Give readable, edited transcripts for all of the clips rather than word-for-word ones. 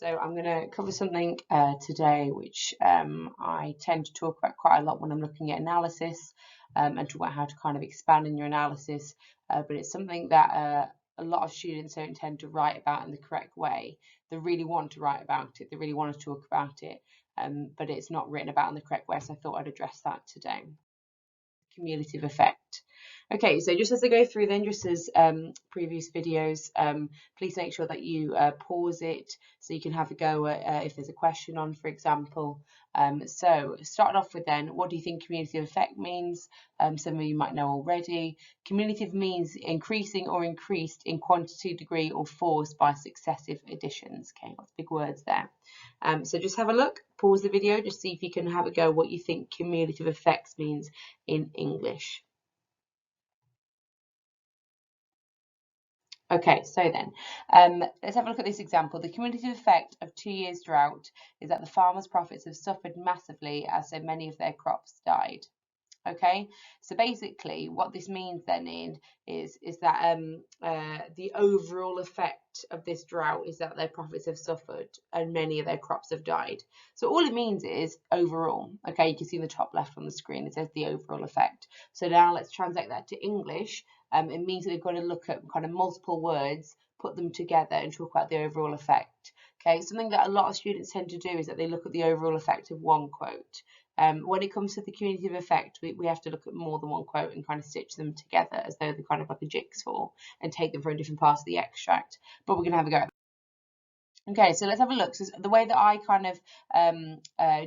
So I'm going to cover something today which I tend to talk about quite a lot when I'm looking at analysis and talk about how to kind of expand in your analysis, but it's something that a lot of students don't tend to write about in the correct way. They really want to write about it, they really want to talk about it, but it's not written about in the correct way, so I thought I'd address that today. Cumulative effect. Okay, so just as I go through then, just as previous videos, please make sure that you pause it so you can have a go at if there's a question on, for example. So starting off with then, what do you think cumulative effect means? Some of you might know already. Cumulative means increasing or increased in quantity, degree, or force by successive additions. Okay, lots of big words there. So just have a look, pause the video, just see if you can have a go what you think cumulative effects means in English. Okay, so then let's have a look at this example. The cumulative effect of 2 years drought is that the farmers' profits have suffered massively as so many of their crops died. Okay, so basically what this means then is that the overall effect of this drought is that their profits have suffered and many of their crops have died. So all it means is overall. Okay, you can see in the top left on the screen it says the overall effect. So now let's translate that to English. It means that we've got to look at kind of multiple words, put them together and talk about the overall effect. Okay, something that a lot of students tend to do is that they look at the overall effect of one quote. When it comes to the cumulative effect, we have to look at more than one quote and kind of stitch them together as though they're kind of like a jigsaw and take them from different parts of the extract. But we're going to have a go at that. Okay, so let's have a look. So the way that I kind of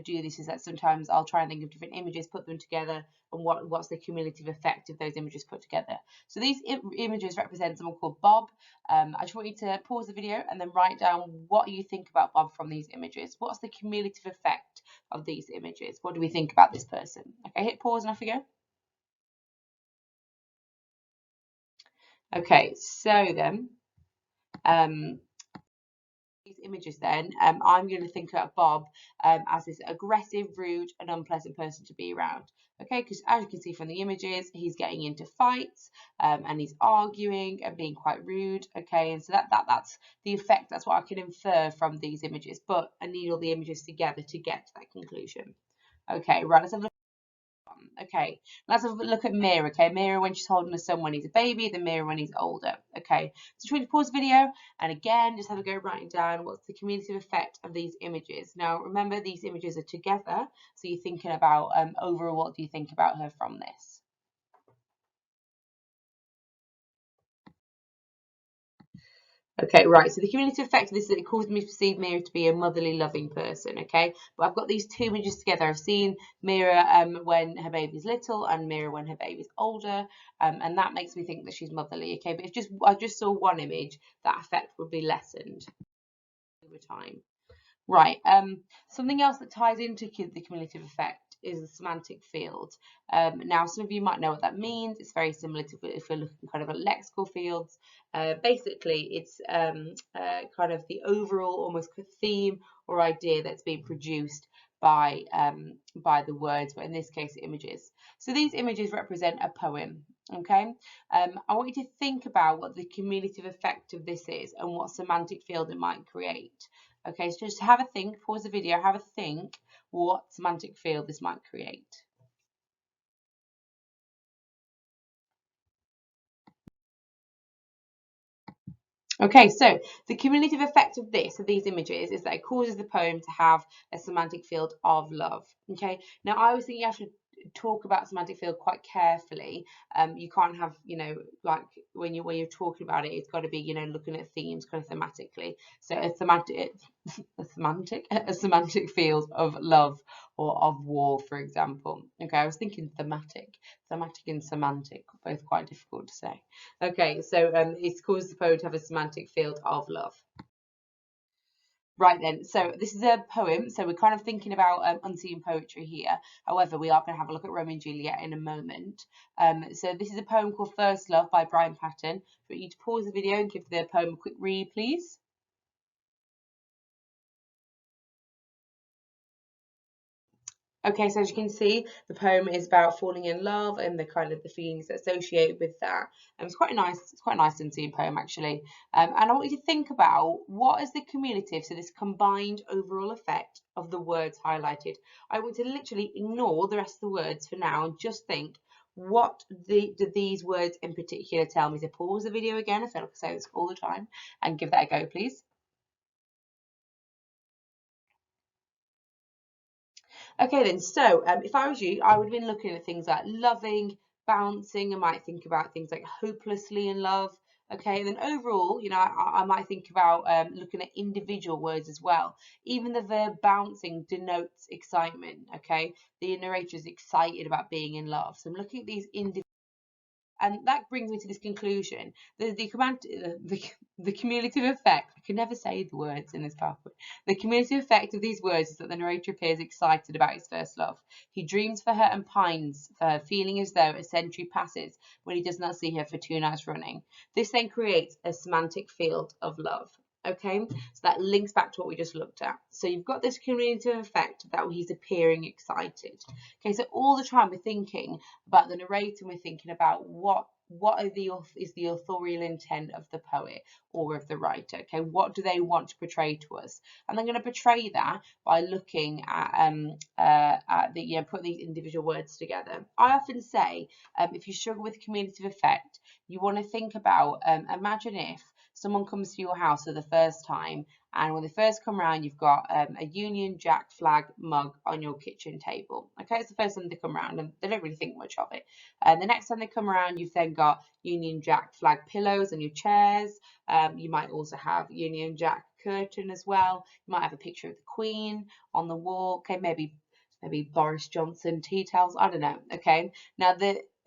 do this is that sometimes I'll try and think of different images, put them together, and what's the cumulative effect of those images put together. So these images represent someone called Bob. I just want you to pause the video and then write down what you think about Bob from these images. What's the cumulative effect of these images? What do we think about this person? Okay, hit pause and off you go. Okay, so then these images then, I'm going to think about Bob as this aggressive, rude and unpleasant person to be around. Okay, because as you can see from the images, he's getting into fights and he's arguing and being quite rude. Okay, and so that's the effect. That's what I can infer from these images, but I need all the images together to get to that conclusion. Okay, right, let's have a look. Okay, let's have a look at Mira. Okay, Mira when she's holding her son when he's a baby, then Mira when he's older. Okay, so try to pause the video and again just have a go writing down what's the cumulative effect of these images. Now remember these images are together, so you're thinking about overall what do you think about her from this? Okay, right, so the cumulative effect of this is that it causes me to perceive Mira to be a motherly, loving person, okay? But I've got these two images together. I've seen Mira when her baby's little and Mira when her baby's older, and that makes me think that she's motherly, okay? But if I just saw one image, that effect would be lessened over time. Right, something else that ties into the cumulative effect is the semantic field. Now, some of you might know what that means. It's very similar to if we're looking kind of at lexical fields. Basically, it's kind of the overall almost theme or idea that's being produced by the words, but in this case, images. So these images represent a poem. Okay, I want you to think about what the cumulative effect of this is and what semantic field it might create. Okay, so just have a think, pause the video, have a think what semantic field this might create. Okay, so the cumulative effect of these images, is that it causes the poem to have a semantic field of love. Okay, now I was thinking you have to talk about semantic field quite carefully. You can't have, like when you're talking about it, it's got to be, looking at themes kind of thematically. So a semantic field of love or of war, for example. Okay, I was thinking thematic and semantic, both quite difficult to say. Okay, so it's caused the poem to have a semantic field of love. Right then, so this is a poem, so we're kind of thinking about unseen poetry here. However, we are going to have a look at Romeo and Juliet in a moment. So this is a poem called First Love by Brian Patton. I want you to pause the video and give the poem a quick read, please. Okay, so as you can see, the poem is about falling in love and the kind of the feelings associated with that. It's quite a nice and seen poem actually. And I want you to think about what is the cumulative, so this combined overall effect of the words highlighted. I want you to literally ignore the rest of the words for now and just think, what do these words in particular tell me? So pause the video again, I feel like I say this all the time, and give that a go, please. Okay then, so if I was you, I would have been looking at things like loving, bouncing. I might think about things like hopelessly in love. Okay, and then overall, you know, I might think about looking at individual words as well. Even the verb bouncing denotes excitement. Okay, the narrator is excited about being in love. So I'm looking at these individual. And that brings me to this conclusion. The cumulative effect, I can never say the words in this PowerPoint. The cumulative effect of these words is that the narrator appears excited about his first love. He dreams for her and pines for her, feeling as though a century passes when he does not see her for 2 nights running. This then creates a semantic field of love. Okay, so that links back to what we just looked at. So you've got this cumulative effect that he's appearing excited. Okay, so all the time we're thinking about the narrator, and we're thinking about what is the authorial intent of the poet or of the writer. Okay, what do they want to portray to us? And they're going to portray that by looking at the put these individual words together. I often say, if you struggle with cumulative effect, you want to think about imagine if someone comes to your house for the first time, and when they first come around, you've got a Union Jack flag mug on your kitchen table. Okay, it's the first time they come around and they don't really think much of it. And the next time they come around, you've then got Union Jack flag pillows on your chairs. You might also have Union Jack curtain as well. You might have a picture of the Queen on the wall. Okay, maybe Boris Johnson tea towels. I don't know. Okay, now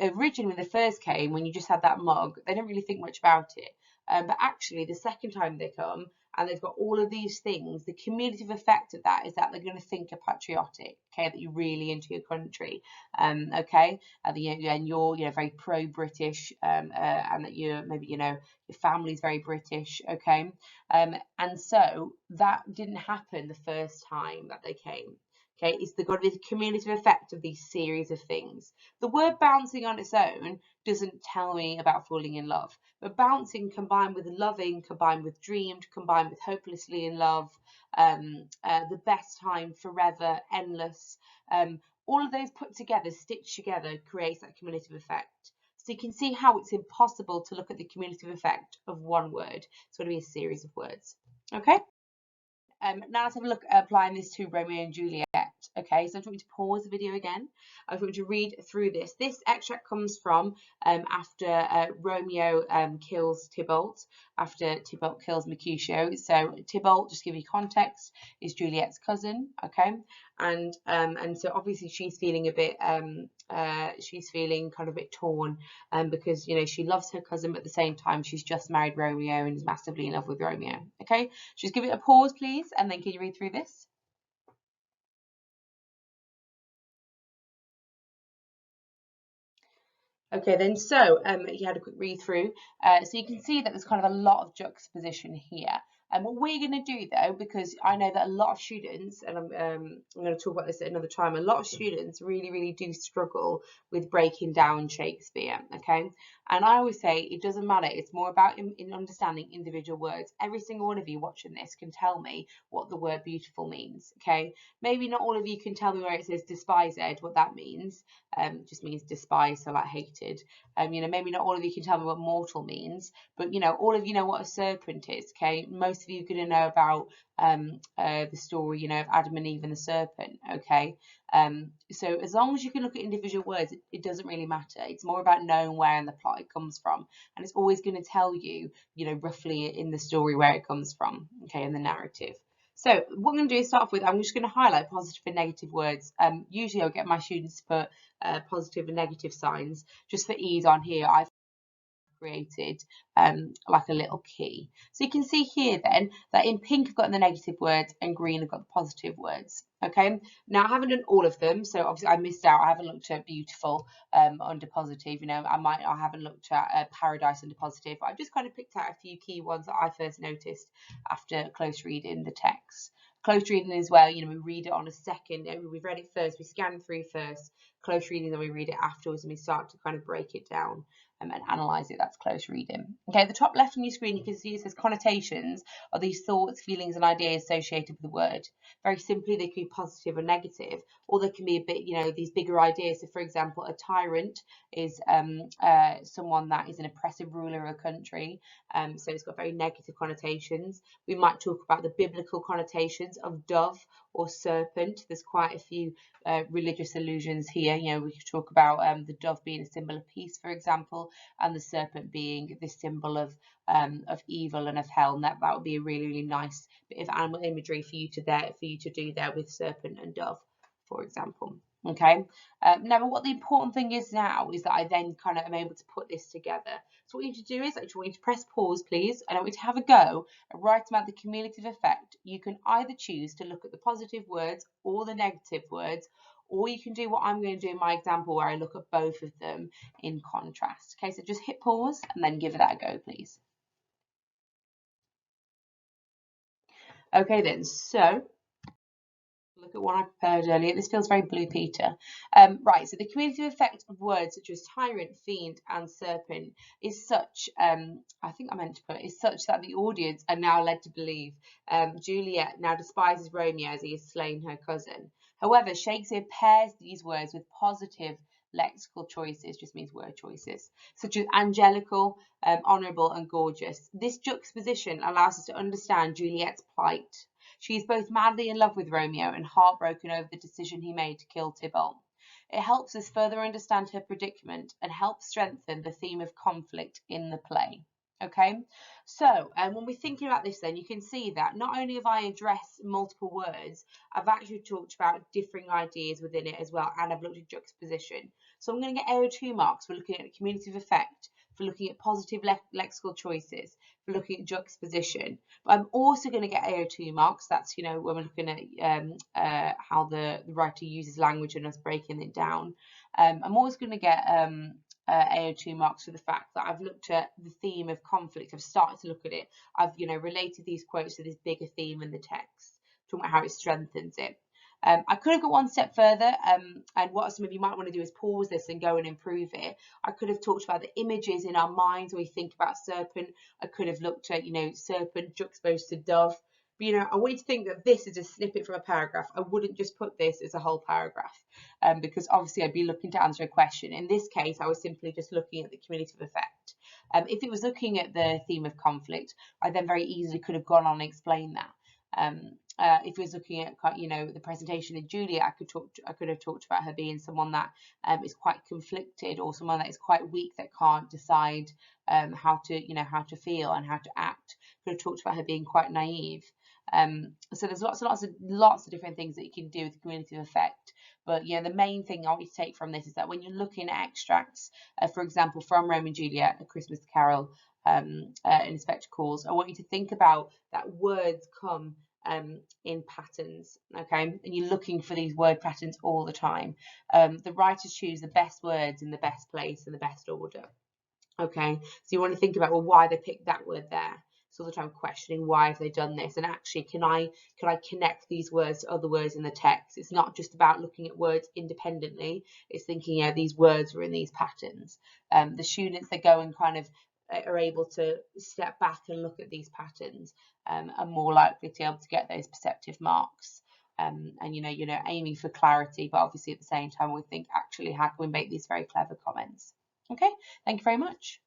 originally when they first came, when you just had that mug, they didn't really think much about it. But actually, the second time they come and they've got all of these things, the cumulative effect of that is that they're going to think you're patriotic, okay, that you're really into your country, okay, and you're very pro-British, and that you're maybe your family's very British, okay, and so that didn't happen the first time that they came. Okay, it's got to be the cumulative effect of these series of things. The word bouncing on its own doesn't tell me about falling in love, but bouncing combined with loving, combined with dreamed, combined with hopelessly in love, the best time, forever, endless, all of those put together, stitched together, creates that cumulative effect. So you can see how it's impossible to look at the cumulative effect of one word. It's going to be a series of words. Okay. Now let's have a look at applying this to Romeo and Juliet. Okay, so I want you to pause the video again. I want you to read through this. This extract comes from after Romeo kills Tybalt, after Tybalt kills Mercutio. So Tybalt, just to give you context, is Juliet's cousin. Okay, and so obviously she's feeling a bit she's feeling kind of a bit torn because she loves her cousin, but at the same time she's just married Romeo and is massively in love with Romeo. Okay, just give it a pause please, and then can you read through this? Okay then, so you had a quick read through, so you can see that there's kind of a lot of juxtaposition here. And what we're going to do though, because I know that a lot of students, and I'm going to talk about this at another time, a lot of students really do struggle with breaking down Shakespeare, okay? And I always say it doesn't matter, it's more about in understanding individual words. Every single one of you watching this can tell me what the word beautiful means, okay? Maybe not all of you can tell me where it says despised, what that means. Just means despised, so like hated. Maybe not all of you can tell me what mortal means, but all of you know what a serpent is. Okay, most of you are going to know about the story, of Adam and Eve and the serpent. Okay, so as long as you can look at individual words, it doesn't really matter. It's more about knowing where in the plot it comes from, and it's always going to tell you, roughly in the story where it comes from. Okay, in the narrative. So what I'm going to do is start off with, I'm just going to highlight positive and negative words. Usually I'll get my students to put positive and negative signs. Just for ease on here, I've created like a little key. So you can see here then that in pink I've got the negative words and green I've got the positive words. Okay, now I haven't done all of them, so obviously I missed out. I haven't looked at beautiful under positive. You know, I haven't looked at paradise under positive. I've just kind of picked out a few key ones that I first noticed after close reading the text. Close reading as well, you know, we read it on a second. We've read it first, we scan through first. Close reading, then we read it afterwards, and we start to kind of break it down and analyze it. That's close reading. Okay, the top left on your screen, you can see it says connotations are these thoughts, feelings, and ideas associated with the word. Very simply, they can be positive or negative, or they can be a bit, you know, these bigger ideas. So, for example, a tyrant is someone that is an oppressive ruler of a country. So it's got very negative connotations. We might talk about the biblical connotations of dove or serpent. There's quite a few religious allusions here. You know, we could talk about the dove being a symbol of peace, for example, and the serpent being this symbol of evil and of hell. And that would be a really, really nice bit of animal imagery for you to do there with serpent and dove, for example. Okay, now what the important thing is now is that I then kind of am able to put this together. So what you need to do is I want you to press pause, please, and I want you to have a go and write about the cumulative effect. You can either choose to look at the positive words or the negative words, or you can do what I'm going to do in my example where I look at both of them in contrast. Okay, so just hit pause and then give that a go, please. Okay then, so look at what I prepared earlier. This feels very Blue Peter. Right, so the cumulative effect of words such as tyrant, fiend, and serpent is such, I think I meant to put, is such that the audience are now led to believe Juliet now despises Romeo as he has slain her cousin. However, Shakespeare pairs these words with positive lexical choices, just means word choices, such as angelical, honourable, and gorgeous. This juxtaposition allows us to understand Juliet's plight. She is both madly in love with Romeo and heartbroken over the decision he made to kill Tybalt. It helps us further understand her predicament and helps strengthen the theme of conflict in the play. Okay, so when we're thinking about this then, you can see that not only have I addressed multiple words, I've actually talked about differing ideas within it as well, and I've looked at juxtaposition. So I'm going to get AO2 marks for looking at the cumulative effect, for looking at positive lexical choices, for looking at juxtaposition. But I'm also going to get AO2 marks. That's, you know, when we're looking at how the writer uses language and us breaking it down. I'm always going to get AO2 marks for the fact that I've looked at the theme of conflict. I've started to look at it. I've, you know, related these quotes to this bigger theme in the text, talking about how it strengthens it. I could have got one step further, and what some of you might want to do is pause this and go and improve it. I could have talked about the images in our minds when we think about serpent. I could have looked at, you know, serpent juxtaposed to dove. But, you know, I want you to think that this is a snippet from a paragraph. I wouldn't just put this as a whole paragraph, because obviously I'd be looking to answer a question. In this case, I was simply just looking at the cumulative effect. If it was looking at the theme of conflict, I then very easily could have gone on and explained that. If it was looking at, you know, the presentation of Julia, I could have talked about her being someone that is quite conflicted, or someone that is quite weak, that can't decide how to feel and how to act. Could have talked about her being quite naive. So there's lots of different things that you can do with the cumulative effect. But, you know, the main thing I want you to take from this is that when you're looking at extracts, for example, from Romeo and Juliet, A Christmas Carol, Inspector Calls, I want you to think about that words come in patterns, okay, and you're looking for these word patterns all the time. The writers choose the best words in the best place and the best order. Okay, so you want to think about, well, why they picked that word there. So all the time questioning, why have they done this, and actually can I connect these words to other words in the text. It's not just about looking at words independently, it's thinking, yeah, these words are in these patterns. The students that go and kind of are able to step back and look at these patterns are more likely to be able to get those perceptive marks. And you know, aiming for clarity, but obviously at the same time we think, actually, how can we make these very clever comments? Okay, thank you very much.